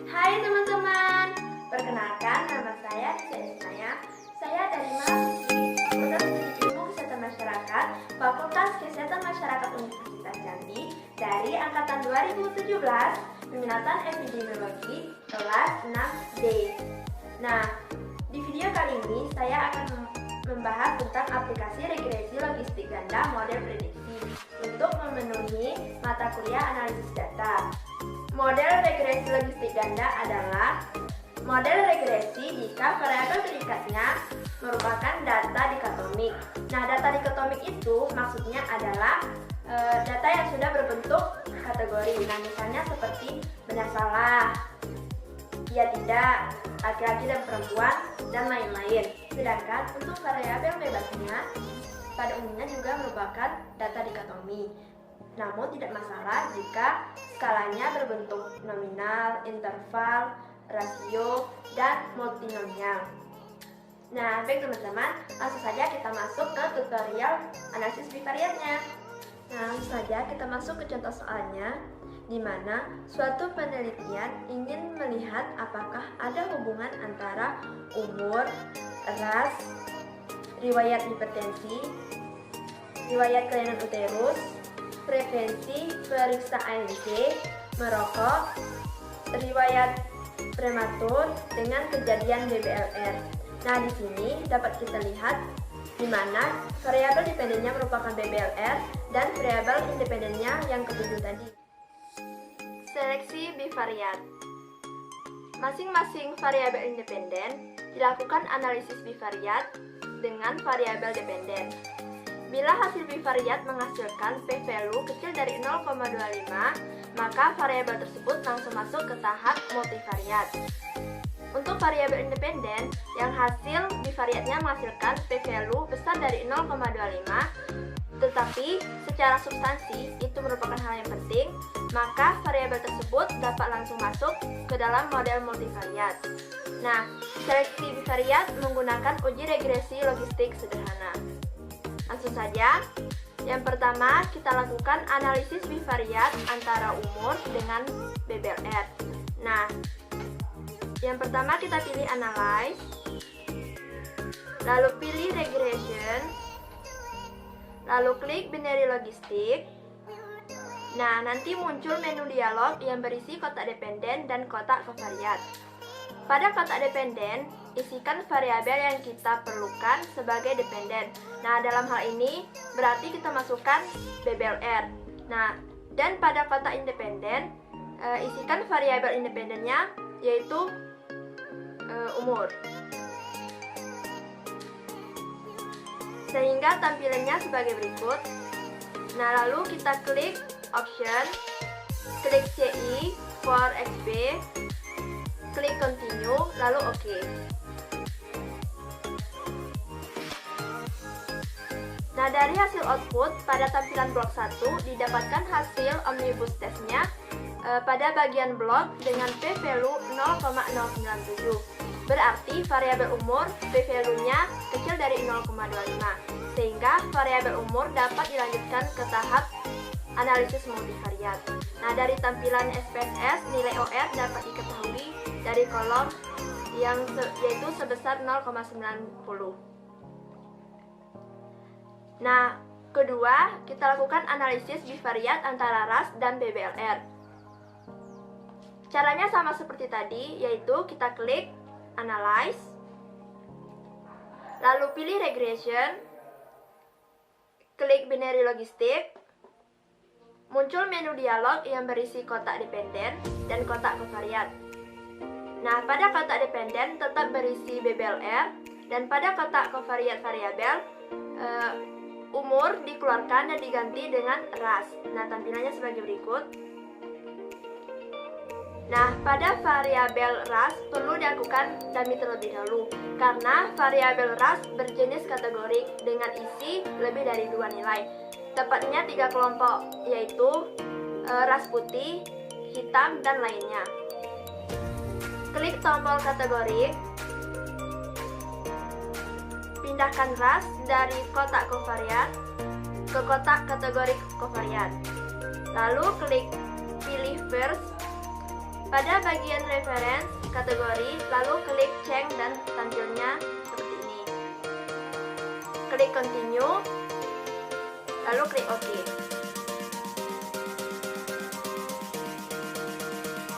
Hai teman-teman, perkenalkan nama saya Desya. Saya dari mahasiswi Program Studi Ilmu Kesehatan Masyarakat Fakultas Kesehatan Masyarakat Universitas Jambi dari angkatan 2017, peminatan epidemiologi kelas 6D. Nah, di video kali ini saya akan membahas tentang aplikasi regresi logistik ganda model prediksi untuk memenuhi mata kuliah analisis data. Model regresi logistik ganda adalah model regresi jika variabel terikatnya merupakan data dikotomik. Nah, data dikotomik itu maksudnya adalah data yang sudah berbentuk kategori. Nah, misalnya seperti benar salah, ya tidak, laki-laki dan perempuan, dan lain-lain. Sedangkan untuk variabel bebasnya pada umumnya juga merupakan data dikotomi. Namun tidak masalah jika skalanya berbentuk nominal, interval, rasio, dan multinomial. Nah, baik teman-teman, langsung saja kita masuk ke tutorial analisis bivariatnya. Nah, langsung saja kita masuk ke contoh soalnya, di mana suatu penelitian ingin melihat apakah ada hubungan antara umur, ras, riwayat hipertensi, riwayat kelainan uterus, frekuensi periksa ANC, merokok, riwayat prematur dengan kejadian BBLR. Nah, di sini dapat kita lihat di mana variabel dependennya merupakan BBLR dan variabel independennya yang ketujuh tadi. Seleksi bivariat. Masing-masing variabel independen dilakukan analisis bivariat dengan variabel dependen. Bila hasil bivariat menghasilkan p-value kecil dari 0,25, maka variabel tersebut langsung masuk ke tahap multivariat. Untuk variabel independen yang hasil bivariatnya menghasilkan p-value besar dari 0,25, tetapi secara substansi itu merupakan hal yang penting, maka variabel tersebut dapat langsung masuk ke dalam model multivariat. Nah, seleksi bivariat menggunakan uji regresi logistik sederhana. Langsung saja, yang pertama kita lakukan analisis bivariat antara umur dengan BBLR. Nah, yang pertama kita pilih analyze, lalu pilih regression, lalu klik binary logistik. Nah, nanti muncul menu dialog yang berisi kotak dependen dan kotak kovariat. Pada kotak dependen, isikan variabel yang kita perlukan sebagai dependen. Nah, dalam hal ini berarti kita masukkan BBLR. Nah, dan pada kotak independen, isikan variabel independennya yaitu umur. Sehingga tampilannya sebagai berikut. Nah, lalu kita klik option, klik CI for XB, klik continue, lalu OK. Nah, dari hasil output pada tampilan blok 1 didapatkan hasil omnibus testnya pada bagian blok dengan p-value 0,097. Berarti variabel umur p-value-nya kecil dari 0,25, sehingga variabel umur dapat dilanjutkan ke tahap analisis multivariat. Nah, dari tampilan SPSS, nilai OR dapat diketahui dari kolom yang yaitu sebesar 0,90. Nah, kedua, kita lakukan analisis bivariat antara ras dan BBLR. Caranya sama seperti tadi, yaitu kita klik analyze, lalu pilih regression, klik binary logistik, muncul menu dialog yang berisi kotak dependen dan kotak kovariat. Nah, pada kotak dependen tetap berisi BBLR, dan pada kotak kovariat variabel umur dikeluarkan dan diganti dengan ras. Nah, tampilannya sebagai berikut. Nah, pada variabel ras perlu dilakukan dummy terlebih dahulu, karena variabel ras berjenis kategorik dengan isi lebih dari 2 nilai. Tepatnya 3 kelompok, yaitu ras putih, hitam, dan lainnya. Klik tombol kategorik, pindahkan ras dari kotak kovariat ke kotak kategori kovariat. Lalu klik pilih first, Pada bagian reference, kategori, lalu klik change dan tampilnya seperti ini. Klik continue, lalu klik OK.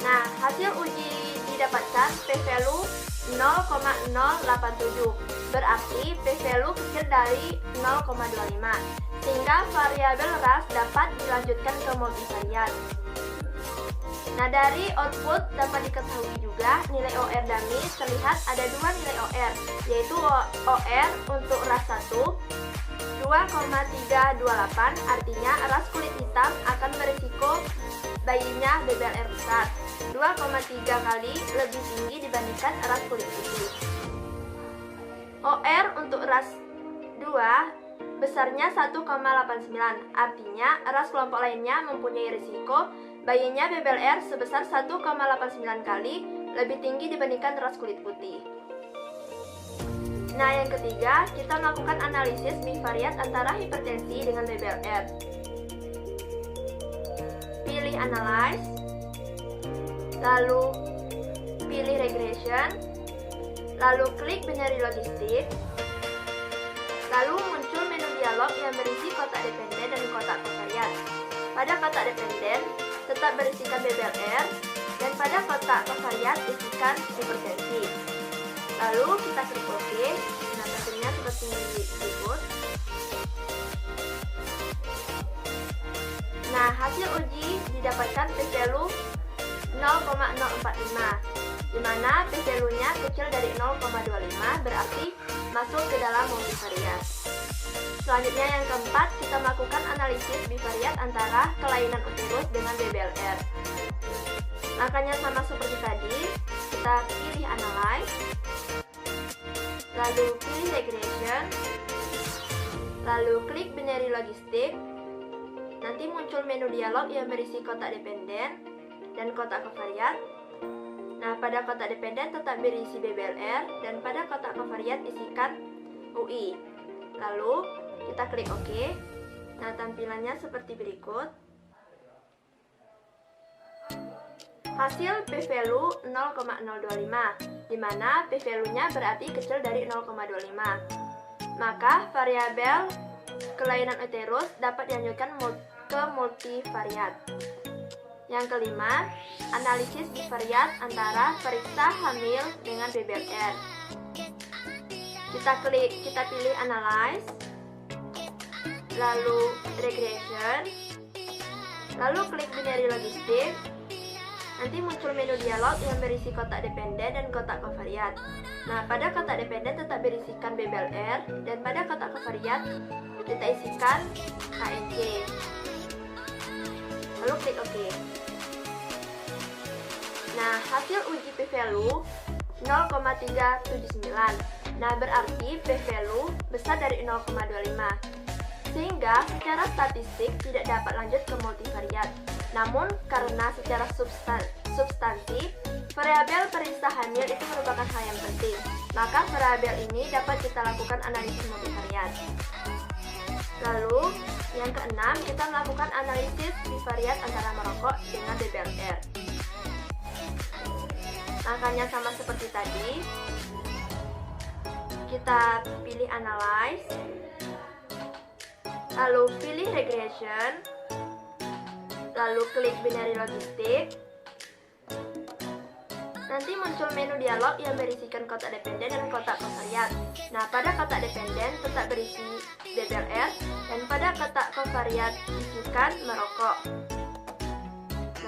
Nah, hasil uji didapatkan p-value 0,087, berarti p-value kecil dari 0,25, sehingga variabel ras dapat dilanjutkan ke multivariat. Nah, dari output dapat diketahui juga nilai OR dummy terlihat ada dua nilai OR, yaitu OR untuk ras 1 2,328, artinya ras kulit hitam akan berisiko bayinya BBLR besar 2,3 kali lebih tinggi dibandingkan ras kulit putih. OR untuk ras 2 besarnya 1,89, artinya ras kelompok lainnya mempunyai risiko bayinya BBLR sebesar 1,89 kali lebih tinggi dibandingkan ras kulit putih. Nah, yang ketiga, kita melakukan analisis bivariat antara hipertensi dengan BBLR. Pilih Analyze, lalu pilih Regression, lalu klik binary logistik, lalu muncul menu dialog yang berisi kotak dependen dan kotak kovariat. Pada kotak dependen, tetap berisikan BBLR, dan pada kotak kovariat isikan hipertensi. Lalu kita klik OK. Nah, hasilnya seperti berikut. Nah, hasil uji didapatkan p-value 0,045, di mana p-value-nya kecil dari 0,25, berarti masuk ke dalam multivariat. Selanjutnya yang keempat, kita melakukan analisis bivariat antara kelainan uterus dengan BBLR. Makanya sama seperti tadi, kita pilih Analyze, lalu pilih Regression, lalu klik binary logistik. Nanti muncul menu dialog yang berisi kotak dependen dan kotak kovariat. Nah, pada kotak dependen tetap berisi BBLR, dan pada kotak kovariat isikan UI. Lalu kita klik OK. Nah, tampilannya seperti berikut. Hasil p-value 0,025, di mana p-value-nya berarti kecil dari 0,25. Maka variabel kelainan uterus dapat dilanjutkan ke multivariat. Yang kelima, analisis bivariat antara periksa hamil dengan BBLR. Kita pilih Analyze, lalu Regression, lalu klik binary logistik. Nanti muncul menu dialog yang berisi kotak dependen dan kotak kovariat. Nah, pada kotak dependen tetap berisikan BBLR, dan pada kotak kovariat kita isikan HNC. Lalu klik OK. Nah, hasil uji p-value 0,379. Nah, berarti p-value besar dari 0,25. Sehingga secara statistik tidak dapat lanjut ke multivariat. Namun, karena secara substansi, variabel periksa hamil itu merupakan hal yang penting, maka variabel ini dapat kita lakukan analisis multivariat. Lalu, yang keenam, kita melakukan analisis bivariat antara merokok dengan BBLR. Angkanya sama seperti tadi. Kita pilih Analyze, lalu pilih Regression, lalu klik binary logistik. Nanti muncul menu dialog yang berisikan kotak dependen dan kotak kovariat. Nah, pada kotak dependen tetap berisi BBLR, dan pada kotak kovariat isikan merokok.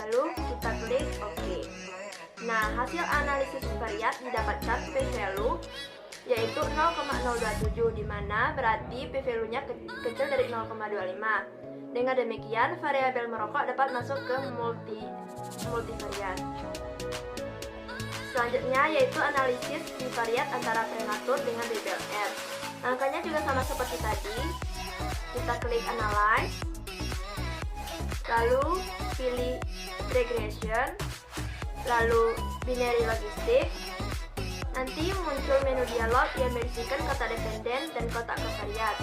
Lalu kita klik OK. Nah, hasil analisis bivariat didapatkan p-value yaitu 0,027, di mana berarti p-value-nya kecil dari 0,25. Dengan demikian, variabel merokok dapat masuk ke multivariat. Selanjutnya yaitu analisis bivariat antara prematur dengan BBLR. Angkanya juga sama seperti tadi. Kita klik Analyze, lalu pilih Regression, lalu binary logistik. Nanti muncul menu dialog yang berisikan kotak dependen dan kotak kovariat.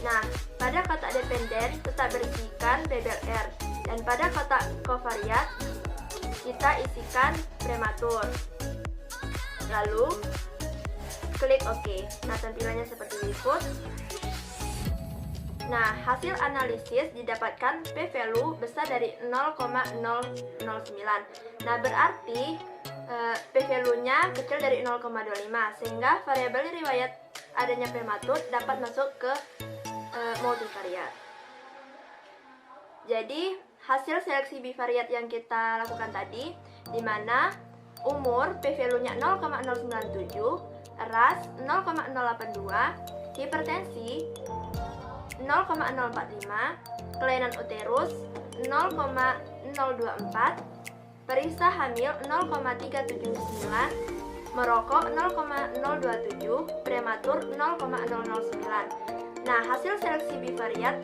Nah, pada kotak dependen tetap berisikan BBLR, dan pada kotak kovariat kita isikan prematur. Lalu klik OK. Nah, tampilannya seperti berikut. Nah, hasil analisis didapatkan p-value besar dari 0,009. Nah, berarti p-value-nya kecil dari 0,25, sehingga variabel riwayat adanya prematur dapat masuk ke multivariat. Jadi, hasil seleksi bivariat yang kita lakukan tadi, di mana umur p-value-nya 0,097, ras 0,082, hipertensi 0,045, kelainan uterus 0,024, periksa hamil 0,379, merokok 0,027, prematur 0,009. Nah, hasil seleksi bivariat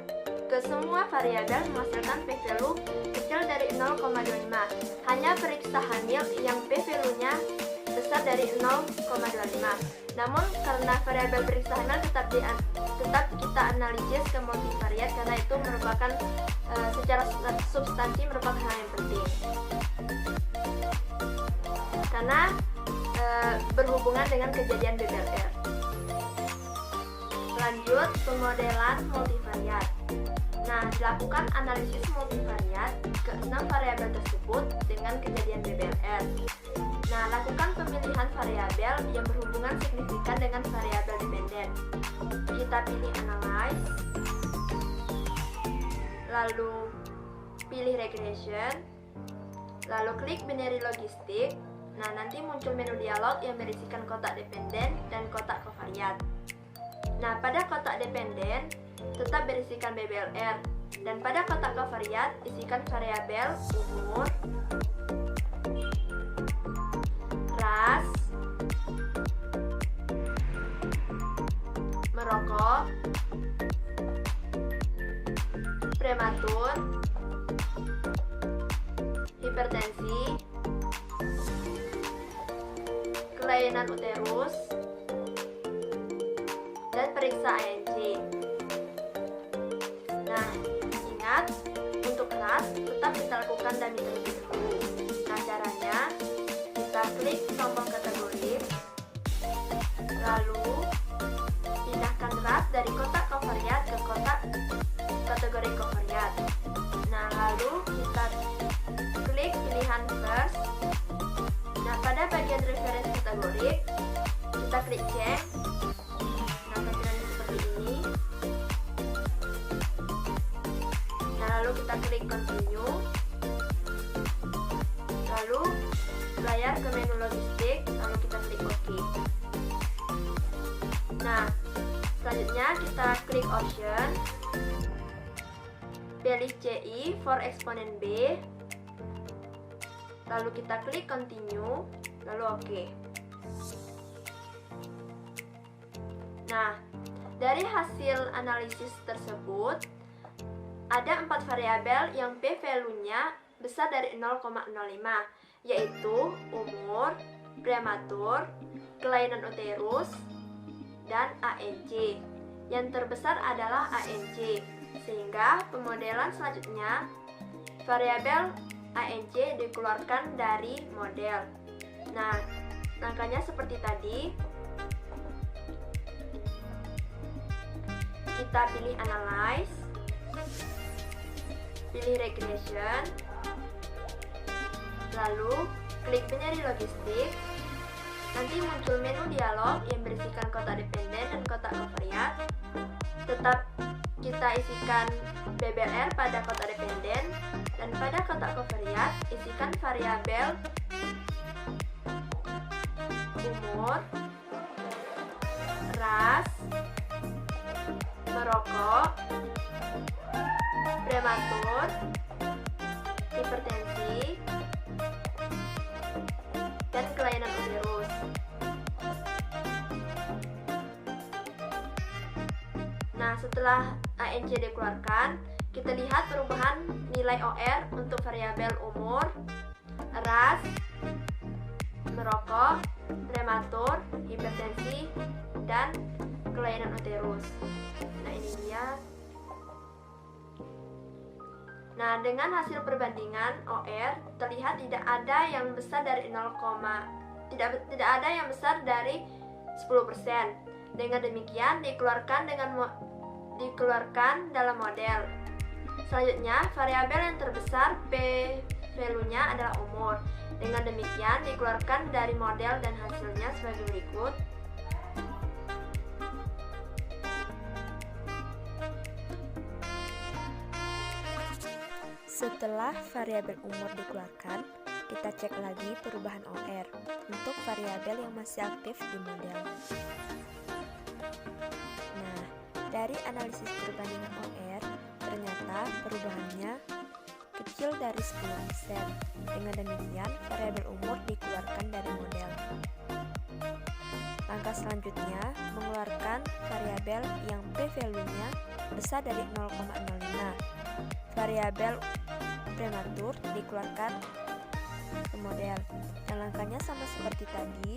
ke semua variabel menghasilkan p-value kecil dari 0,25. Hanya periksa hamil yang p-value-nya besar dari 0,25. Namun karena variabel periksa hamil tetap kita analisis ke multivariat karena itu merupakan secara substansi merupakan hal yang penting. Karena berhubungan dengan kejadian BBLR. Lanjut, pemodelan multivariat. Nah, dilakukan analisis multivariat ke 6 variabel tersebut dengan kejadian BBLR. Nah, lakukan pemilihan variabel yang berhubungan signifikan dengan variabel dependen. Kita pilih Analyze, lalu pilih Regression, lalu klik binary logistik. Nah, nanti muncul menu dialog yang berisikan kotak dependen dan kotak kovariat. Nah, pada kotak dependen tetap berisikan BBLR, dan pada kotak kovariat isikan variabel umur, ras, merokok, prematur, hipertensi, kelainan uterus, dan periksa ANC. Nah, ingat, untuk ras tetap kita lakukan dummy terlebih dahulu. Nah, caranya kita klik tombol kategori, lalu pindahkan ras dari kotak kovariat ke kotak kategori kovariat. Nah, lalu kita klik pilihan first. Nah, pada bagian reference kategori kita klik check. Nah, tampilannya seperti ini. Nah, lalu kita klik continue. Lalu layar ke menu logistik, lalu kita klik OK. Nah, selanjutnya kita klik option, pilih CI for eksponen B, lalu kita klik continue, lalu OK. Nah, dari hasil analisis tersebut ada 4 variabel yang p-value-nya besar dari 0,05, yaitu umur, prematur, kelainan uterus, dan ANC. Yang terbesar adalah ANC, sehingga pemodelan selanjutnya variabel ANC dikeluarkan dari model. Nah, langkahnya seperti tadi. Kita pilih Analyze, pilih Regression, lalu klik binary logistik. Nanti muncul menu dialog yang berisikan kotak dependen dan kotak kovariat. Tetap kita isikan BBLR pada kotak dependen, dan pada kotak kovariat isikan variabel umur, ras, merokok, prematur, hipertensi, dan kelainan uterus. Nah, setelah ANC dikeluarkan, kita lihat perubahan nilai OR untuk variabel umur, ras, merokok, prematur, hipertensi, dan kelainan uterus. Nah, ini dia. Nah, dengan hasil perbandingan OR terlihat tidak ada yang besar dari 0, tidak ada yang besar dari 10%. Dengan demikian dikeluarkan dalam model. Selanjutnya, variabel yang terbesar P value-nya adalah umur. Dengan demikian dikeluarkan dari model dan hasilnya sebagai berikut. Setelah variabel umur dikeluarkan, kita cek lagi perubahan OR untuk variabel yang masih aktif di model. Nah, dari analisis perbandingan OR, ternyata perubahannya kecil dari 10%. Dengan demikian, variabel umur dikeluarkan dari model. Langkah selanjutnya, mengeluarkan variabel yang p-value-nya besar dari 0,05. Variabel prematur dikeluarkan ke model. Dan langkahnya sama seperti tadi,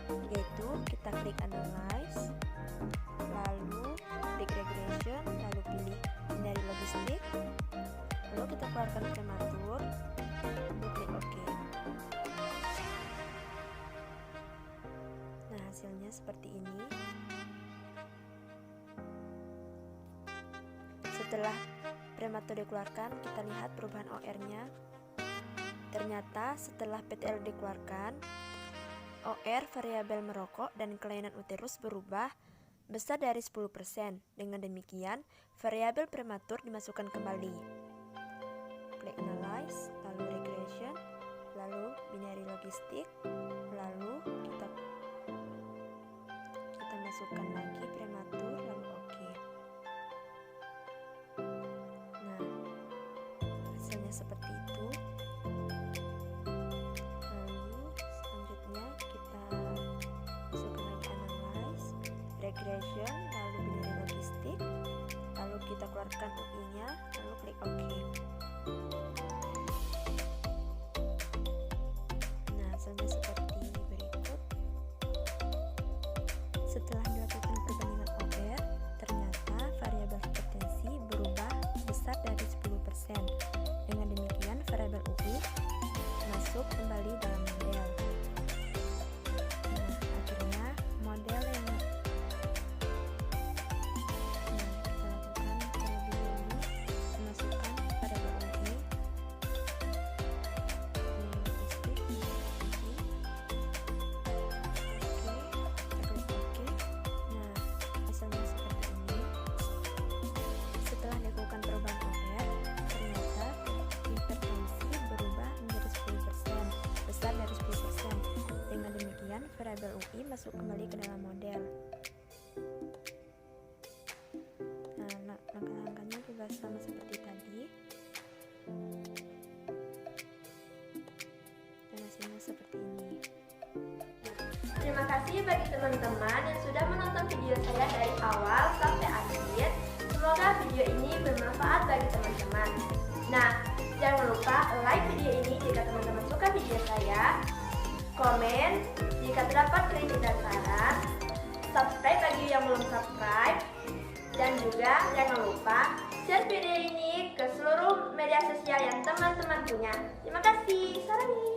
yaitu kita klik analyze, lalu klik regression, lalu pilih hindari logistik, lalu kita keluarkan prematur, lalu klik OK. Nah, hasilnya seperti ini. Setelah prematur dikeluarkan, kita lihat perubahan OR-nya. Ternyata setelah PTL dikeluarkan, OR variabel merokok dan kelainan uterus berubah besar dari 10%. Dengan demikian, variabel prematur dimasukkan kembali. Klik analyze, lalu regression, lalu binary logistik, lalu kita masukkan lagi prematur, lalu OK. Nah, hasilnya seperti itu. Lalu selanjutnya kita masukkan lagi analyze, regression, lalu binary logistik, lalu kita keluarkan UI-nya, lalu klik OK. Nah, hasilnya seperti berikut. Setelah dilakukan perbandingan OR, ternyata variabel hipertensi berubah besar dari 10%. Dengan demikian, variabel UI masuk kembali dalam model. Nah, akhirnya model yang kita lakukan terlebih dahulu memasukkan variabel UI, logistik, Nah, hasilnya seperti ini. Setelah dilakukan perubahan OR, ternyata hipertensi berubah menjadi 10%, besar dari 10%. Dengan demikian, variabel UI masuk kembali ke dalam model. Nah, langkah-langkahnya juga sama seperti tadi. Dan hasilnya seperti ini. Terima kasih bagi teman-teman yang sudah menonton video saya dari awal sampai akhir. Semoga video ini bermanfaat bagi teman-teman. Nah, jangan lupa like video ini jika teman-teman suka video saya, komen jika terdapat kritik dan saran, subscribe bagi yang belum subscribe, dan juga jangan lupa share video ini ke seluruh media sosial yang teman-teman punya. Terima kasih. Sarani.